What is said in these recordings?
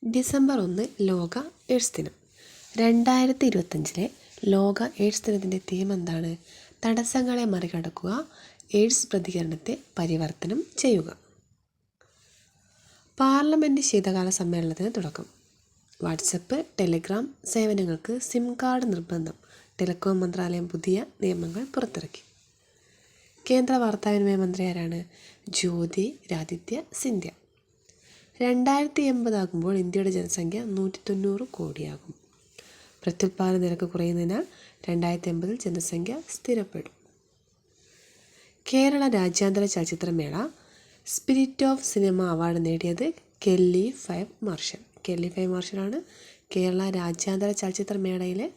December 1 ലോക AIDS ദിനം. 2025 ലോക എയ്ഡ്സ് ദിനത്തിൻ്റെ തീം എന്താണ്? തടസ്സങ്ങളെ മറികടക്കുക, എയ്ഡ്സ് പ്രതികരണത്തെ പരിവർത്തനം ചെയ്യുക. പാർലമെൻറ്റ് ശീതകാല സമ്മേളനത്തിന് തുടക്കം. വാട്സപ്പ്, ടെലിഗ്രാം സേവനങ്ങൾക്ക് സിം കാർഡ് നിർബന്ധം. ടെലികോം മന്ത്രാലയം പുതിയ നിയമങ്ങൾ പുറത്തിറക്കി. കേന്ദ്ര വാർത്താവിനിമയ മന്ത്രി ആരാണ്? ജ്യോതിരാദിത്യ സിന്ധ്യ. 2080 ആകുമ്പോൾ ഇന്ത്യയുടെ ജനസംഖ്യ 190 കോടിയാകും. പ്രത്യുൽപാദന നിരക്ക് കുറയുന്നതിനാൽ 2080 ജനസംഖ്യ സ്ഥിരപ്പെടും. കേരള രാജ്യാന്തര ചലച്ചിത്രമേള സ്പിരിറ്റ് ഓഫ് സിനിമ അവാർഡ് നേടിയത് Kelly Five Marshal. Kelly Five മാർഷലാണ് കേരള രാജ്യാന്തര ചലച്ചിത്രമേളയിലെ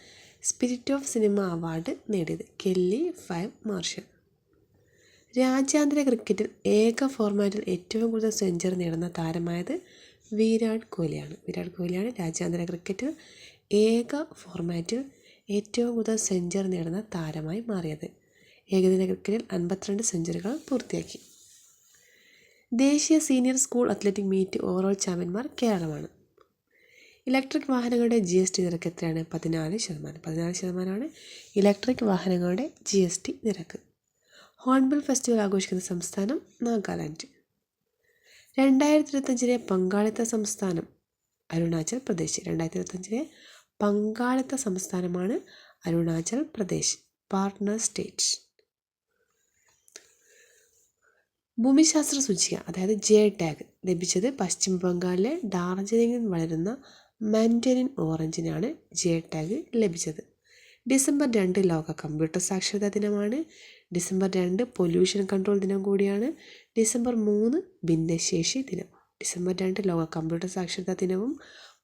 സ്പിരിറ്റ് ഓഫ് സിനിമ അവാർഡ് നേടിയത്. Kelly Five Marshal. രാജ്യാന്തര ക്രിക്കറ്റിൽ ഏക ഫോർമാറ്റിൽ ഏറ്റവും കൂടുതൽ സെഞ്ചുറി നേടുന്ന താരമായത് വിരാട് കോഹ്ലിയാണ്. വിരാട് കോഹ്ലിയാണ് രാജ്യാന്തര ക്രിക്കറ്റിൽ ഏക ഫോർമാറ്റിൽ ഏറ്റവും കൂടുതൽ സെഞ്ചുറി നേടുന്ന താരമായി മാറിയത്. ഏകദിന ക്രിക്കറ്റിൽ 52 സെഞ്ചുറികൾ പൂർത്തിയാക്കി. ദേശീയ senior school athletic meet overall ചാമ്പ്യന്മാർ കേരളമാണ്. ഇലക്ട്രിക് വാഹനങ്ങളുടെ GST നിരക്ക് എത്രയാണ്? 14%. 14%ആണ് ഇലക്ട്രിക് വാഹനങ്ങളുടെ GST നിരക്ക്. ഹോൺബിൽ ഫെസ്റ്റിവൽ ആഘോഷിക്കുന്ന സംസ്ഥാനം നാഗാലാൻഡ്. 2025 പങ്കാളിത്ത സംസ്ഥാനം അരുണാചൽ പ്രദേശ്. 2025 പങ്കാളിത്ത സംസ്ഥാനമാണ് അരുണാചൽ പ്രദേശ്, പാർട്ട്ണർ സ്റ്റേറ്റ്. ഭൂമിശാസ്ത്ര സൂചിക അതായത് J-ടാഗ് ലഭിച്ചത് പശ്ചിമ ബംഗാളിലെ ഡാർജിലിംഗിൽ വളരുന്ന മാൻഡരിൻ ഓറഞ്ചിനാണ് J-ടാഗ് ലഭിച്ചത്. ഡിസംബർ 2 ലോക കമ്പ്യൂട്ടർ സാക്ഷരതാ ദിനമാണ്. ഡിസംബർ 2 പൊല്യൂഷൻ കൺട്രോൾ ദിനം കൂടിയാണ്. ഡിസംബർ 3 ഭിന്നശേഷി ദിനം. ഡിസംബർ 2 ലോക കമ്പ്യൂട്ടർ സാക്ഷരതാ ദിനവും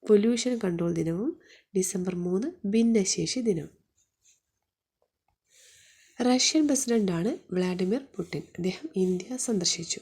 പൊല്യൂഷൻ കൺട്രോൾ ദിനവും. ഡിസംബർ 3 ഭിന്നശേഷി ദിനവും. റഷ്യൻ പ്രസിഡന്റാണ് വ്ളാഡിമിർ പുടിൻ. അദ്ദേഹം ഇന്ത്യ സന്ദർശിച്ചു.